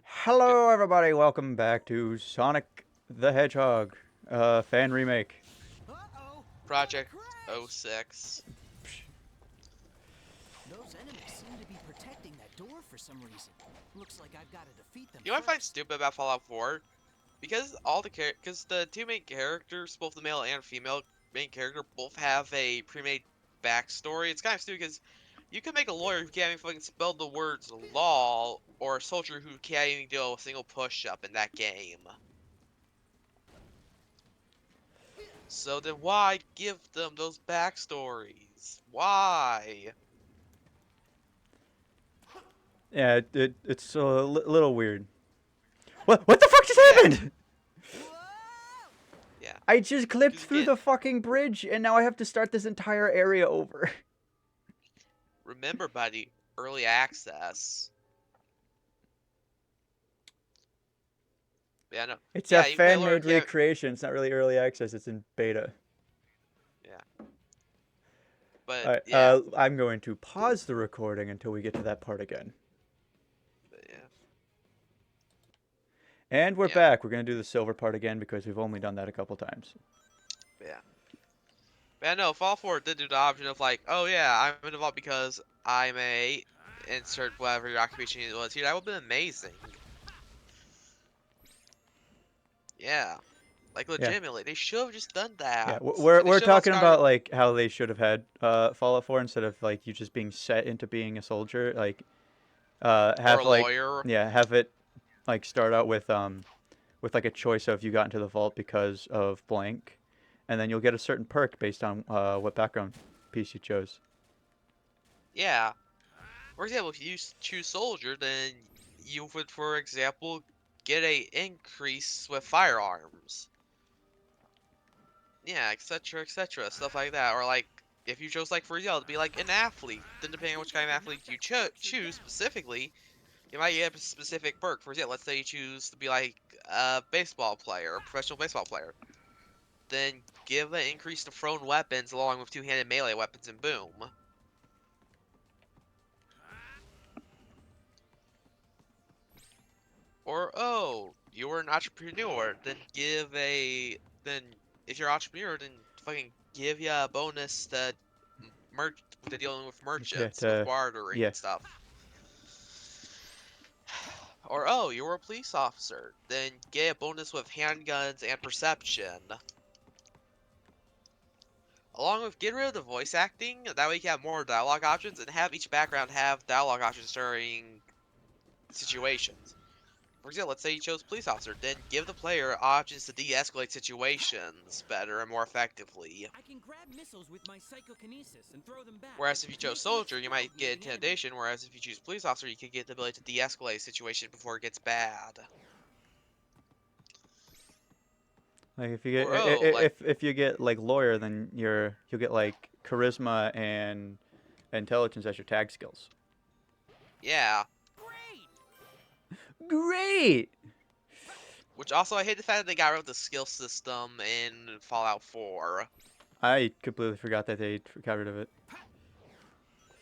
Hello, everybody. Welcome back to Sonic the Hedgehog, fan remake. Uh-oh! I'm gonna Project crash! 06. Those enemies seem to be protecting that door for some reason. Looks like I've got to defeat them You know what I find first. stupid about Fallout 4? Because the two main characters, both the male and female main character, both have a pre-made backstory. It's kind of stupid because you could make a lawyer who can't even fucking spell the words law, or a soldier who can't even do a single push-up in that game. So then why give them those backstories? Why? Yeah, it's a little weird. What the fuck just Yeah, happened? Whoa! yeah. I just clipped Because through again, the fucking bridge, and now I have to start this entire area over. remember, buddy, early access. Yeah, no. It's a Yeah, you can make a lawyer who fan-made can't. recreation. It's not really early access. It's in beta. Yeah, but Alright, yeah, I'm going to pause the recording until we get to that part again. but yeah, And we're yeah, back. We're gonna do the silver part again because we've only done that a couple times. but yeah. Man, no, Fall 4 did do the option of like, oh yeah, I'm involved because I'm a insert whatever your occupation was here. That would have been amazing. Yeah, like Yeah. legitimately, they should have just done Yeah, that, we're and they we're should have also talking got about like how they should have had Fallout 4 instead of like you just being set into being a soldier. Like or a have like lawyer. yeah have it like start out with like a choice of you got into the vault because of blank, and then you'll get a certain perk based on what background piece you chose. Yeah, for example, if you choose soldier, then you would, for example, get a increase with firearms. Yeah, etc., stuff like that. Or like, if you chose like for example to be like an athlete, then depending on which kind of athlete you choose specifically, you might get a specific perk. For example, let's say you choose to be like a baseball player, a professional baseball player, then give an increase to thrown weapons along with two-handed melee weapons, and boom. Or oh, you were an entrepreneur, then if you're an entrepreneur, then fucking give you a bonus to merch to dealing with Yeah, merchants, with to bartering yeah, and stuff. Or oh, you were a police officer, then get a bonus with handguns and perception. Along with getting rid of the voice acting, that way you can have more dialogue options and have each background have dialogue options during situations. For example, let's say you chose police officer, then give the player options to de-escalate situations better and more effectively. I can grab missiles with my psychokinesis and throw them back, Whereas if you chose make them soldier, you explode might get near the enemy. intimidation, whereas if you choose police officer, you could get the ability to de-escalate a situation before it gets bad. like if you get Or oh, like, if you get like lawyer, then you'll get like charisma and intelligence as your tag skills. yeah. Great! Great. Which also, I hate the fact that they got rid of the skill system in Fallout 4. I completely forgot that they got rid of it.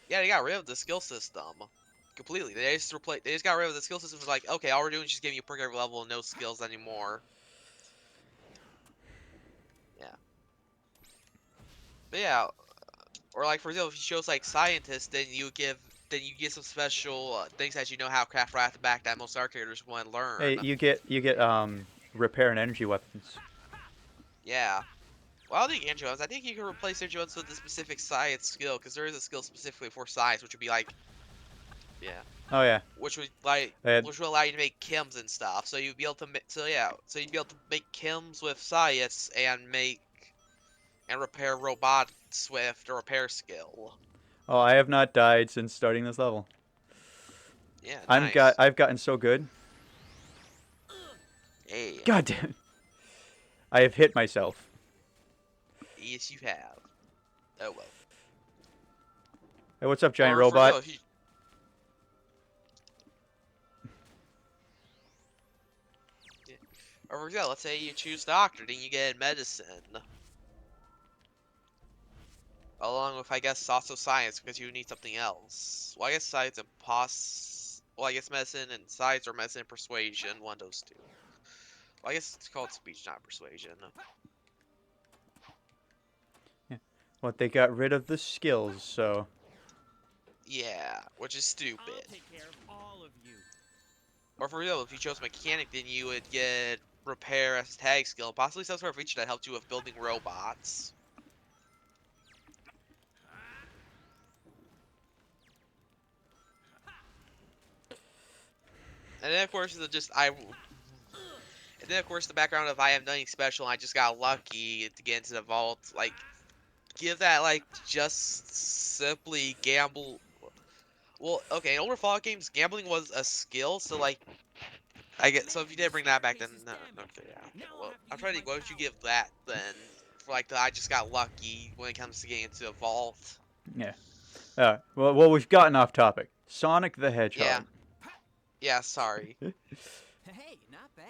Yeah, they got rid of the skill system completely. They just got rid of the skill system. It was like, okay, all we're doing is just giving you a perk every level and no skills anymore. Yeah. But yeah, or like for example, if you chose like scientist, then you get some special things that you know how craft right at the back that most art characters want to Hey, learn. you get repair and energy weapons. Yeah. Well, I think Andrew, I think you can replace Andrew with a specific science skill because there is a skill specifically for science, which would be like, yeah, Oh yeah. which would like, Uh, which would allow you to make chems and stuff. So you'd be able to make, so yeah, so you'd be able to make chems with science and make and repair robots with the repair skill. oh, I have not died since starting this level. Yeah, nice. I've gotten so good. Hey, God damn it. I have hit myself. yes, you have. Oh well. Hey, what's up, giant Or for example, robot? if you yeah. Or for example, let's say you choose doctor, then you get medicine, along with I guess also science because you need something else. Well, I guess science and Well, I guess medicine and science or medicine and persuasion. One of those two. Well, I guess it's called speech, not persuasion. What, they got rid of the skills, so Yeah, which is I'll stupid. take care of all of you. Or for real, if you chose mechanic, then you would get repair as a tag skill, and possibly some sort of feature that helped you with building robots. And then of course and then of course the background of I have nothing special and I just got lucky to get into the vault. Like, give that like just simply gamble. Well, okay, in older Fallout games, gambling was a skill, so like I get so if you did bring that back, then okay, yeah. Okay, well, I'm trying to think, what would you give that then? For like the I just got lucky when it comes to getting into a vault. yeah. Well, we've gotten off topic. Sonic the Yeah, Hedgehog. yeah. Sorry. Hey, not bad.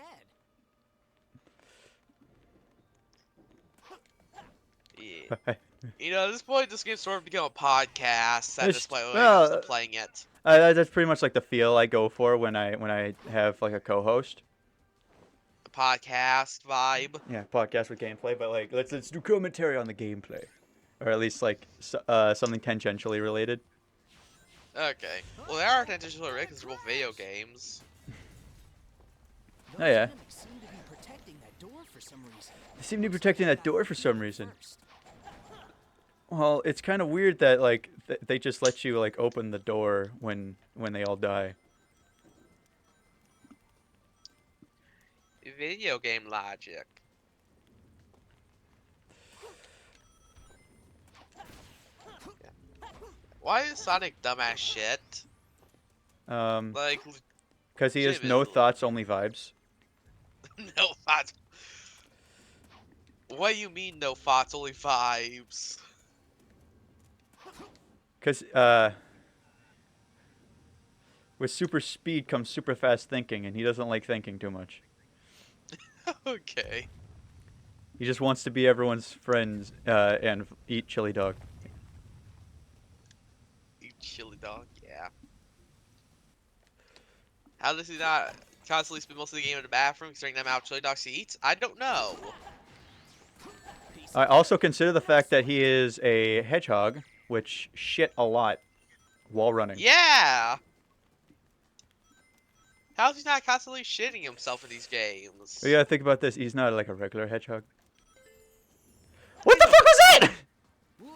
Yeah. You know, at this point, this game's sort of become a podcast at this It's, point when it comes to well, playing it. that's pretty much like the feel I go for when I have like a co-host. The podcast vibe. Yeah, podcast with gameplay, but like let's do commentary on the gameplay, or at least like something tangentially related. Okay. Well, they are tangentially related because they're both video games. Oh, yeah. Those enemies seem to be protecting that door for some reason. They seem to be protecting that door for some reason. First. Well, it's kind of weird that like they just let you like open the door when they all die. Video game logic. Why is Sonic dumbass shit? Like, Because he has no legitimately. thoughts, only vibes. No thoughts. What do you mean no thoughts, only vibes? Because with super speed comes super fast thinking, and he doesn't like thinking too much. Okay. He just wants to be everyone's friends and eat chili dog. You chili dog, yeah. How does he not constantly spend most of the game in the bathroom considering the amount of chili dogs he eats? I don't know. I also consider the fact that he is a hedgehog, which shit a lot while running. Yeah! How is he not constantly shitting himself in these games? But yeah, think about this. He's not like a regular hedgehog. What the fuck was that? Whoa!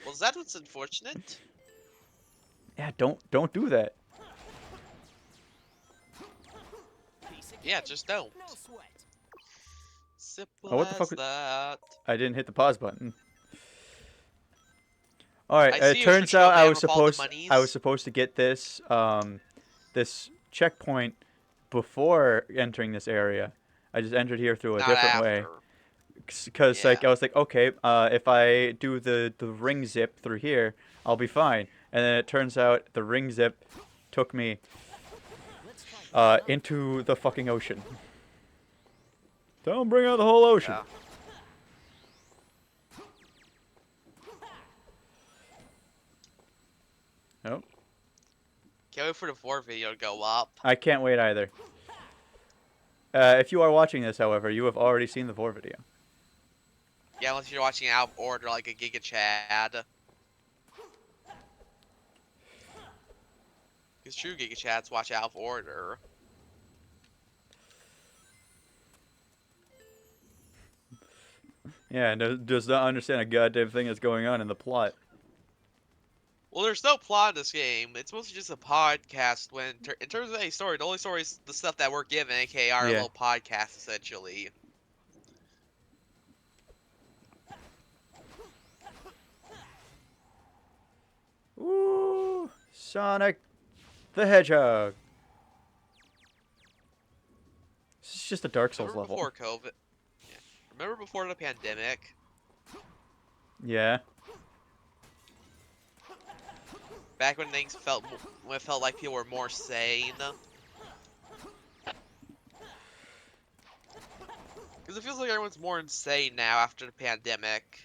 Well, that was unfortunate. Yeah, don't do that. Piece of Yeah, cake. just don't. No sweat. Simple Oh, what the as fuck was- that. I didn't hit the pause button. All right. I It see you turns switched over out I there was with all the supposed to get this this checkpoint before entering this area. I just entered here through a Not different after. way. Because like Yeah. I was like, okay, if I do the ring zip through here, I'll be fine. And then it turns out the ring zip took me Let's try this out. into the fucking ocean. Don't bring out the whole ocean. Yeah. Nope. Can't wait for the 4 video to go up. I can't wait either. If you are watching this, however, you have already seen the vor video. Yeah, unless you're watching out of order like a Giga Chad. Because true Giga Chads watch out of order. Yeah, and does not understand a goddamn thing that's going on in the plot. Well, there's no plot in this game. It's mostly just a podcast. When in terms of a story, the only story is the stuff that we're given, aka our Yeah. little podcast, essentially. Ooh, Sonic the Hedgehog. This is just a Dark Souls Remember level. before COVID? Yeah. Remember before the pandemic? Yeah. Back when things felt, when it felt like people were more sane. Because it feels like everyone's more insane now after the pandemic.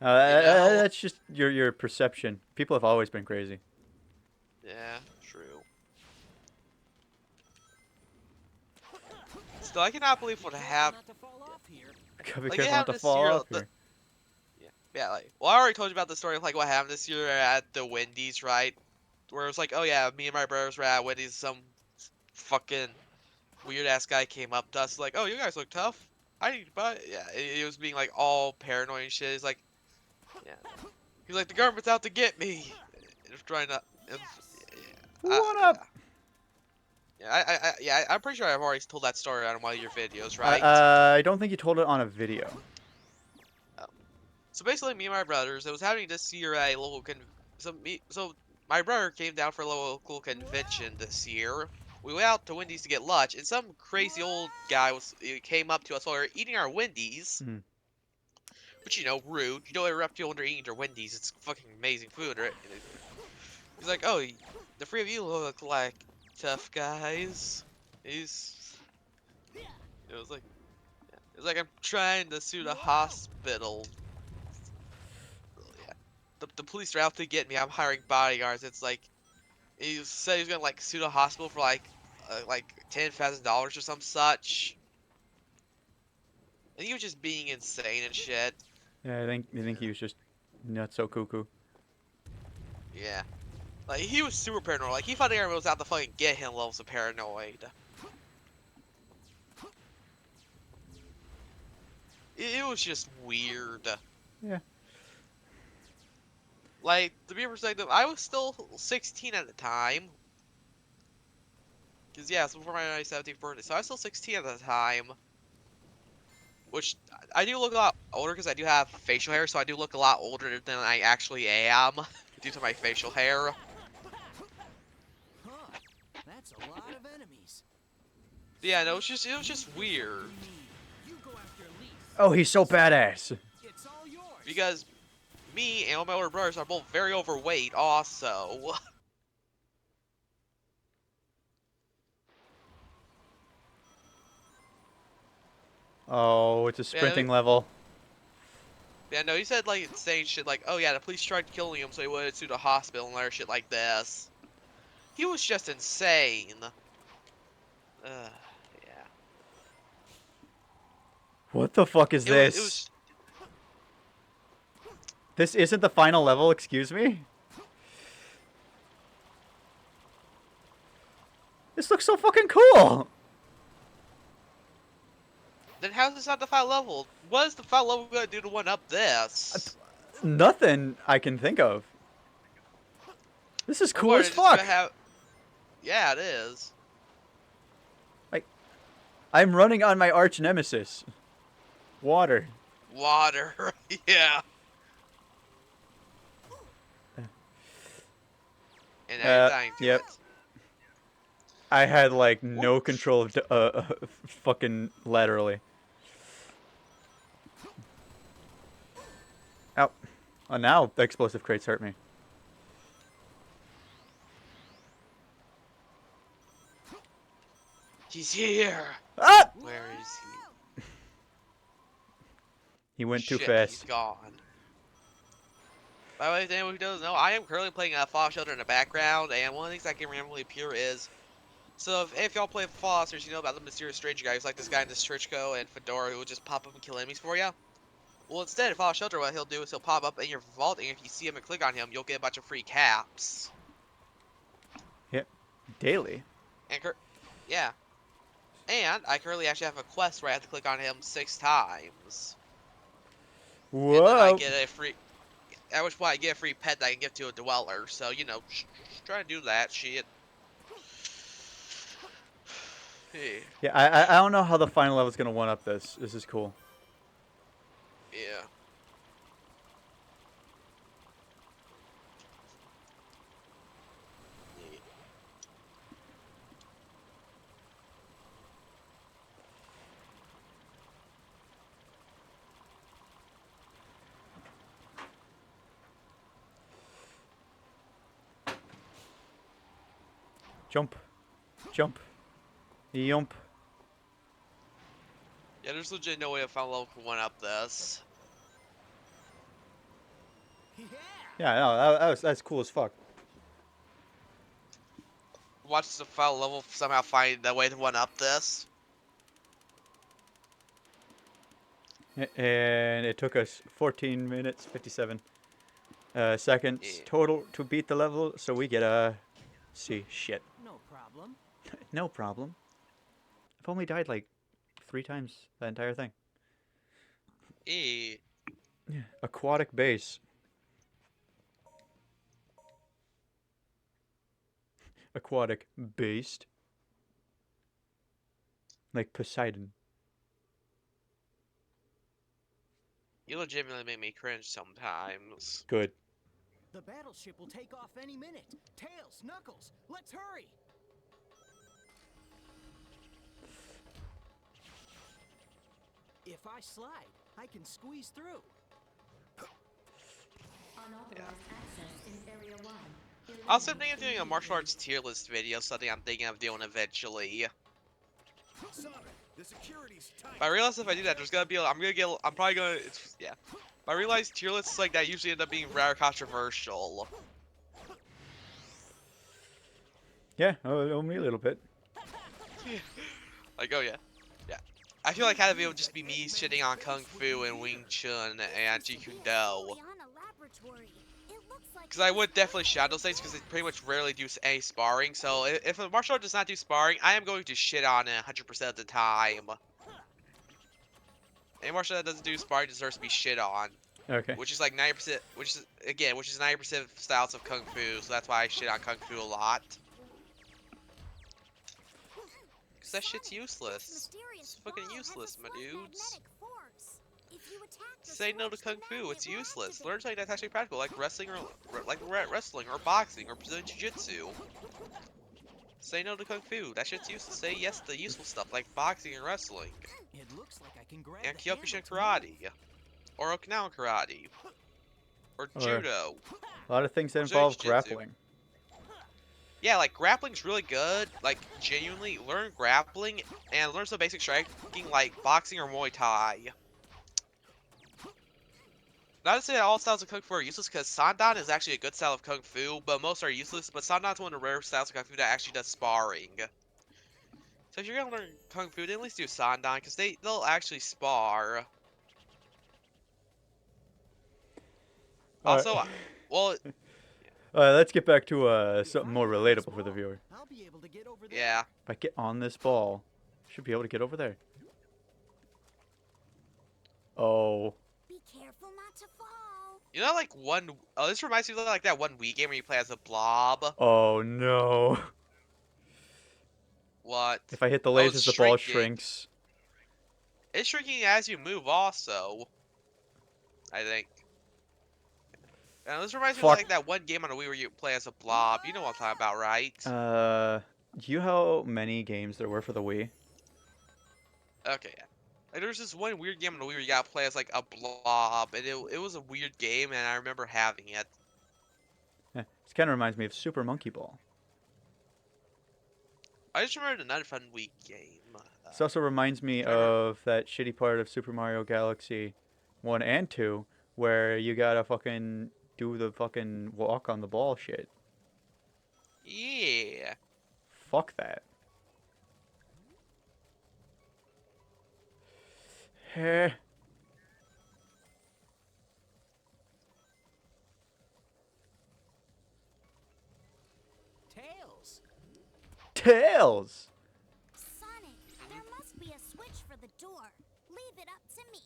You know? That's just your perception. People have always been crazy. Yeah, true. Still, I cannot believe what Careful happened. not to fall off here. Be Like, it careful not happened to this fall year. off here. Yeah, like, well, I already told you about the story of like what happened this year at the Wendy's, right? Where it was like, oh yeah, me and my brothers were at Wendy's. Some fucking weird ass guy came up to us like, oh, you guys look tough. I need to buy. Yeah, it was being like all paranoid and shit. He's like, yeah, he's like the government's out to get me. It was trying to. It was, What yeah, up? yeah. I'm pretty sure I've already told that story on one of your videos, right? I don't think you told it on a video. Oh. So basically, me and my brothers, it was happening this year at a local so my brother came down for a local convention this year. We went out to Wendy's to get lunch, and some crazy old guy came up to us while we were eating our Wendy's, Hmm. which rude. You don't interrupt people when they're eating their Wendy's. It's fucking amazing food, right? And he's like, "Oh, the three of you look like tough guys." He's it was like it was like I'm trying to sue the hospital. Yeah. The police are out to get me. I'm hiring bodyguards. It's like he said he's gonna like sue the hospital for like $10,000 or some such. And he was just being insane and shit. Yeah, I think he was just nuts so cuckoo. Yeah. Like he was super paranoid. Like he thought everyone was out to fucking get him levels of paranoid. It was just weird. Yeah. Like, to be perspective, I was still 16 at the time. Because, yeah, it's before my 17th birthday. So I was still 16 at the time. Which, I do look a lot older because I do have facial hair. So I do look a lot older than I actually am. Due to my facial hair. Huh. That's a lot of enemies. But yeah, no, it was just weird. You go after Elise. Oh, he's so badass. It's all yours. Because me and all my older brothers are both very overweight also. Oh, it's a sprinting level. Yeah, no, he said like saying shit like, oh yeah, the police tried killing him so he would sue the hospital and other shit like this. He was just insane. Yeah. What the fuck is this? It was This isn't the final level, excuse me? This looks so fucking cool! Then how's this not the final level? What is the final level gonna do to one up this? Nothing I can think of. This is cool What, as it's just fuck! gonna have... Yeah, it is. I'm running on my arch nemesis. Water. Water. Yeah. And now you're dying to Yep. it. I had like no control of fucking laterally. Ow. Oh, now the explosive crates hurt me. He's here. Ah! Where is he? He went too Shit, fast. He's gone. By the way, if anyone who doesn't know, I am currently playing Fallout Shelter in the background, and one of the things that can randomly appear is, so if y'all play Fallout, you know about the mysterious stranger guy who's like this guy in this trench coat and fedora who will just pop up and kill enemies for you. Well, instead, in Fallout Shelter, what he'll do is he'll pop up in your vault, and if you see him and click on him, you'll get a bunch of free caps. Yep. Daily. And yeah. And I currently actually have a quest where I have to click on him 6 times. Whoa. And then I get a free... At which point I get a free pet that I can give to a dweller. So, you know, try to do that shit. Hey. Yeah, I don't know how the final level's gonna one up this. This is cool. Yeah. Jump. Jump. Yump. Yeah, there's legit no way I found level for one up this. Yeah. Yeah, no, that's cool as fuck. Watch the final level somehow find a way to one up this. And it took us 14 minutes 57 seconds Yeah. total to beat the level, so we get a C. Shit. No problem. No problem. I've only died like 3 times that entire thing. Yeah. Aquatic base. Aquatic based. Like Poseidon. You legitimately make me cringe sometimes. Good. The battleship will take off any minute. Tails, Knuckles, let's hurry. If I slide, I can squeeze through. Unauthorized access in Area 1. Also, I'm thinking of doing a martial arts tier list video, something I'm thinking of doing eventually. Sonic, the security's tight. But I realize if I do that, there's gonna be, I'm probably gonna, yeah. But I realize tier lists like that usually end up being rather controversial. Yeah, only a little bit. Like, oh yeah. Yeah. I feel like had it would just be me shitting on Kung Fu and Wing Chun and Jeet Kune Do. Because I would definitely shout those things because they pretty much rarely do any sparring. So if a martial art does not do sparring, I am going to shit on it 100% of the time. Any martial art that doesn't do sparring deserves to be shit on. Okay. Which is like 90%, which is 90% styles of Kung Fu. So that's why I shit on Kung Fu a lot. Because that shit's useless. It's fucking useless, my dudes. Say no to Kung Fu, it's useless. Learn something that's actually practical, like wrestling or boxing or Brazilian Jiu-Jitsu. Say no to Kung Fu, that shit's useless. Say yes to useful stuff like boxing and wrestling. It looks like I can grab And the handle Kyokushin to Karate. move. Or Okinawan Karate. Or Or- Judo. A lot of things that Brazilian involve Jiu-Jitsu. grappling. Yeah, like grappling's really good. Like genuinely learn grappling and learn some basic striking like boxing or Muay Thai. Not to say that all styles of Kung Fu are useless, because Sandan is actually a good style of Kung Fu, but most are useless. But Sandan's one of the rare styles of Kung Fu that actually does sparring. So if you're gonna learn Kung Fu, then at least do Sandan, because they'll actually spar. Also, well, Let's get back to something more relatable for the viewer. I'll be able to get over there. yeah. If I get on this ball, I should be able to get over there. Oh. Be careful not to fall. You know, like this reminds me of like that one Wii game where you play as a blob. Oh no. What? If I hit the Oh, it's lasers, the ball shrinking. shrinks. It's shrinking as you move, also. I think. And this reminds me of Fuck. like that one game on the Wii where you play as a blob. You know what I'm talking about, right? Do you know how many games there were for the Wii? Okay, yeah. Like, there was this one weird game on the Wii where you gotta play as like a blob, and it was a weird game, and I remember having it. This kind of reminds me of Super Monkey Ball. I just remembered another fun Wii game. This also reminds me of that shitty part of Super Mario Galaxy 1 and 2, where you gotta fucking do the fucking walk on the ball shit. Yeah. Fuck that. Heh. Tails. Tails! Sonic, there must be a switch for the door. Leave it up to me.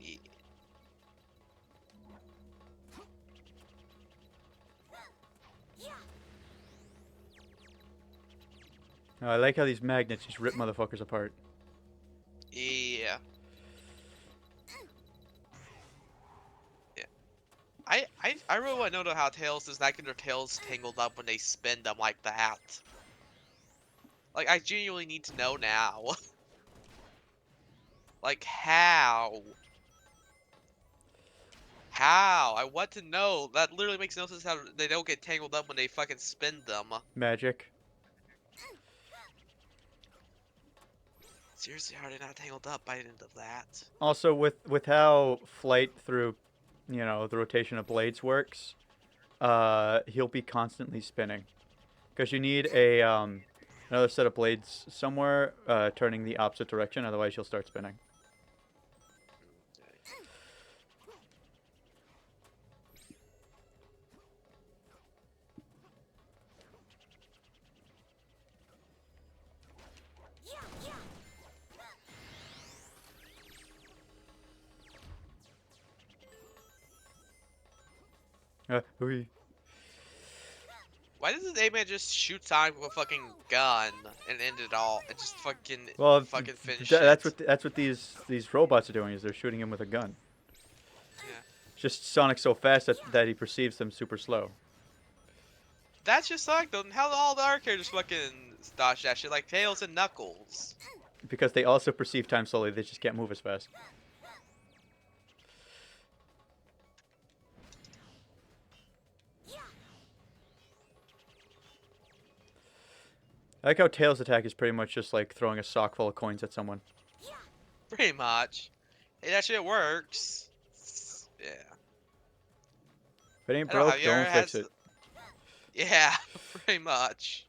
Yeah. Yeah. I like how these magnets just rip motherfuckers apart. Yeah. Yeah. I really want to know how Tails does not get their tails tangled up when they spin them like that. Like, I genuinely need to know now. Like, how? How? I want to know. That literally makes no sense how they don't get tangled up when they fucking spin them. Magic. Seriously, how are they not tangled up by the end of that? Also, with how flight through, the rotation of blades works, he'll be constantly spinning, because you need another set of blades somewhere turning the opposite direction. Otherwise, you'll start spinning. Hooey. Why doesn't A-Man just shoot Sonic with a fucking gun and end it all and just Well, finish that's it? what these robots are doing. Is they're shooting him with a gun. Yeah. Just Sonic's so fast that he perceives them super slow. That's just Sonic though. And how all the other characters fucking dodge that shit, like Tails and Knuckles? Because they also perceive time slowly. They just can't move as fast. I like how Tails' attack is pretty much just like throwing a sock full of coins at someone. Pretty much. Hey, that shit works. Yeah. If it ain't I don't know, broke, have you ever don't had fix it. Yeah, pretty much.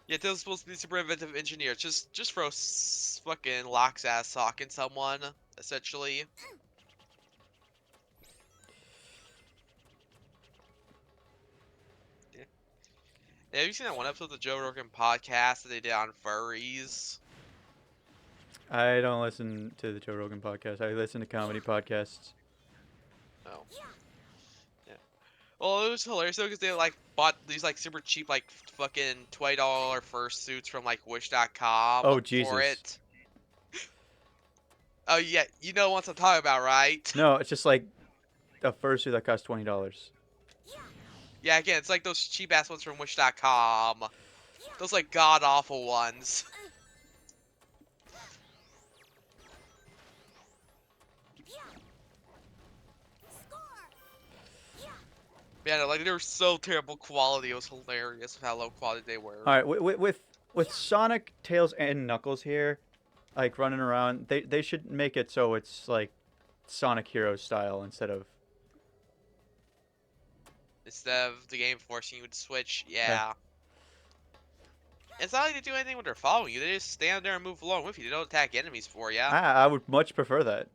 Yeah, Tails is supposed to be a super inventive engineer. Just throw fucking Locke's ass sock in someone, essentially. Yeah. Yeah, have you seen that one episode of the Joe Rogan podcast that they did on furries? I don't listen to the Joe Rogan podcast. I listen to comedy podcasts. Oh. Yeah. Well, it was hilarious though because they like bought these like super cheap like fucking $20 fursuits from like Wish.com Oh for Jesus! it. Oh yeah, you know what I'm talking about, right? No, it's just like a fursuit that costs $20. Yeah, again, it's like those cheap ass ones from Wish.com. Those like god awful ones. Man, like they were so terrible quality. It was hilarious with how low quality they were. All right, with Sonic, Tails, and Knuckles here, like running around, they should make it so it's like Sonic Heroes style instead of. Instead of the game forcing you to switch, Yeah. yeah. It's not like they do anything when they're following you. They just stand there and move along with you. They don't attack enemies for you. I would much prefer that.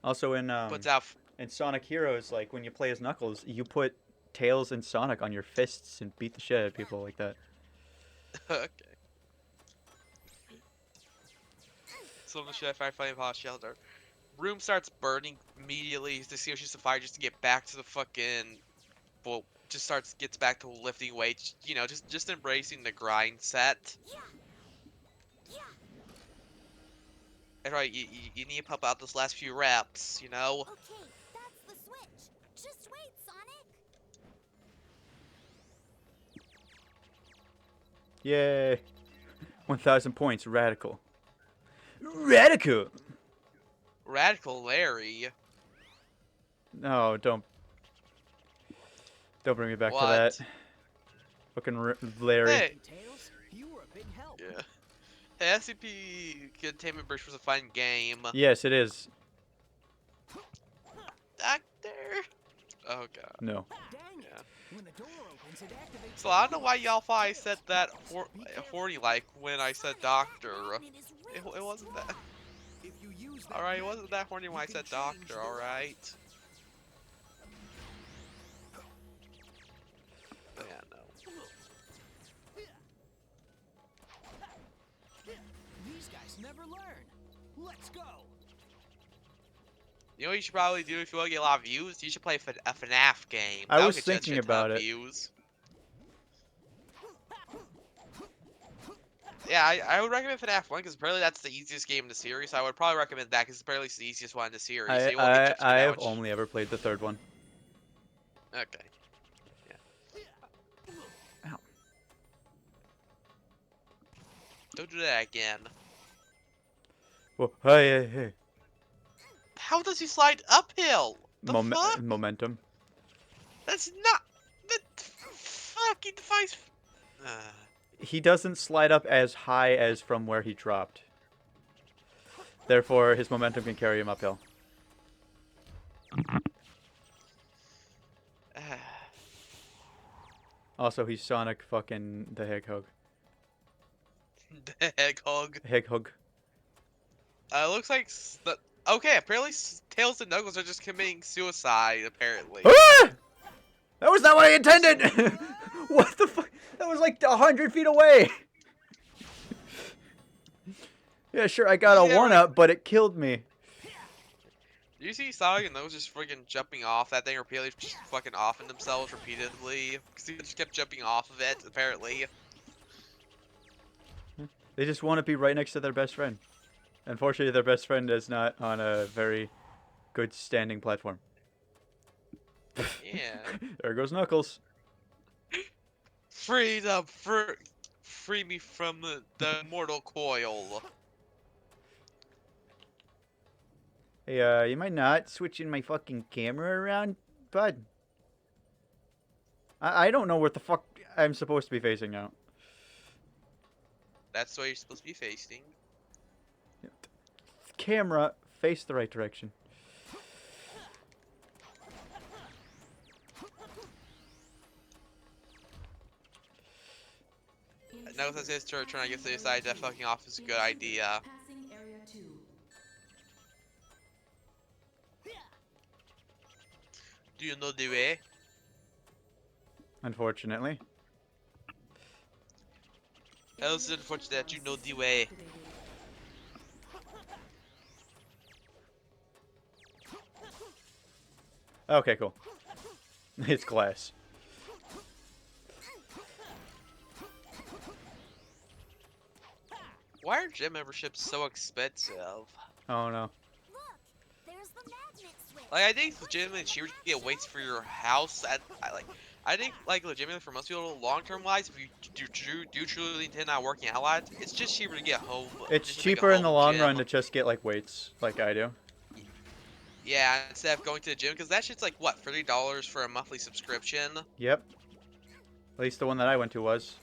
Also Puts out. in Sonic Heroes, like when you play as Knuckles, you put Tails and Sonic on your fists and beat the shit out of people like that. Okay. Some of the shit I find funny about Shelter. Room starts burning immediately to see if she's a fire just to get back to the fucking. Well, gets back to lifting weights. You know, just embracing the grind set. And right, you need to pump out those last few reps. You know. Okay, that's the switch. Just wait, Sonic. Yay! 1,000 points, radical. Radical. Radical Larry. No, don't bring me back to What? that. Fucking Larry. Hey. Tails, you were a big help. Yeah. Hey, SCP Containment Breach was a fun game. Yes, it is. Doctor. Oh god. No. Dang it. Yeah. When the door opens, it activates. So I don't know why y'all thought I said that horny like when I said doctor. It wasn't that. If you use that Alright, it magic, wasn't that horny when I you said can change doctor, the alright? But yeah, no. These guys never learn. Let's go. You know what you should probably do if you want to get a lot of views? You should play a FNAF game. I That'll was get you a thinking shit ton about of it. Views. Yeah, I would recommend FNAF 1 because apparently that's the easiest game in the series. I would probably recommend that because apparently it's the easiest one in the series. So you won't get chipped too I have much. only ever played the third one. Okay. Ow. Don't do that again. Whoa, hey. How does he slide uphill? The fuck? Momentum. That's not. That fucking defies. He doesn't slide up as high as from where he dropped. Therefore, his momentum can carry him uphill. Also, he's Sonic fucking the Hedgehog. The Hedgehog. Hedgehog. Looks like okay. Apparently, Tails and Knuckles are just committing suicide. Apparently. Ah! That was not what I intended! What the fuck? That was like 100 feet away! Yeah, sure, I got a Yeah, right. 1-up, but it killed me. Do you see Sonic and Knuckles just freaking jumping off that thing repeatedly, just fucking offing themselves repeatedly? Because he just kept jumping off of it, apparently. They just want to be right next to their best friend. Unfortunately, their best friend is not on a very good standing platform. Yeah. There goes Knuckles. Free me from the mortal coil. Hey, you might not switching my fucking camera around, bud. I don't know what the fuck I'm supposed to be facing now. That's what you're supposed to be facing. Camera, face the right direction. Knuckles says trying to get to the side that fucking off is a good idea. Passing area 2. Do you know the way? Unfortunately. How is it unfortunate that you know the way? Okay, cool. It's glass. Why are gym memberships so expensive? Oh no. Look, there's the magnet switch. Like, I think legitimately cheaper to get weights for your house. I think like legitimately for most people, long-term wise, if you do truly intend on working out a lot, it's just cheaper to get home. It's just to make a cheaper in the home long gym. run to just get like weights, like I do. Yeah, instead of going to the gym, because that shit's like what, $30 for a monthly subscription. Yep. At least the one that I went to was.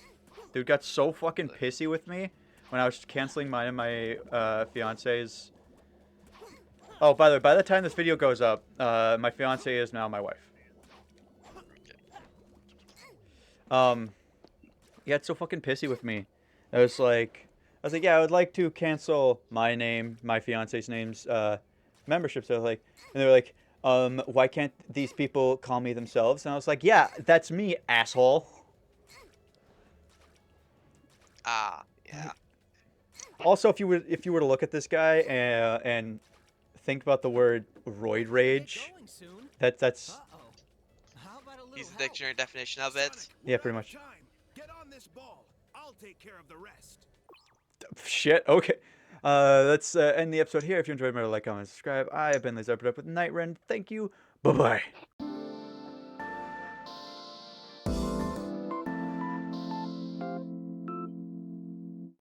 Dude got so fucking pissy with me when I was canceling mine and my fiance's. Oh, by the way, by the time this video goes up, my fiance is now my wife. He got so fucking pissy with me. I was like, yeah, I would like to cancel my name, my fiance's name's memberships. And they were like, why can't these people call me themselves? And I was like, yeah, that's me, asshole. Ah, yeah. Also, if you were to look at this guy and think about the word roid rage, Get going soon. that's Uh-oh. How about a little He's the help? dictionary definition of it. Sonic, Yeah, we're pretty out of much. time. Get on this ball. I'll take care of the rest. shit. Okay. Let's end the episode here. If you enjoyed, remember to like, comment, subscribe. I have been Laser Up with Night Ren. Thank you. Bye bye.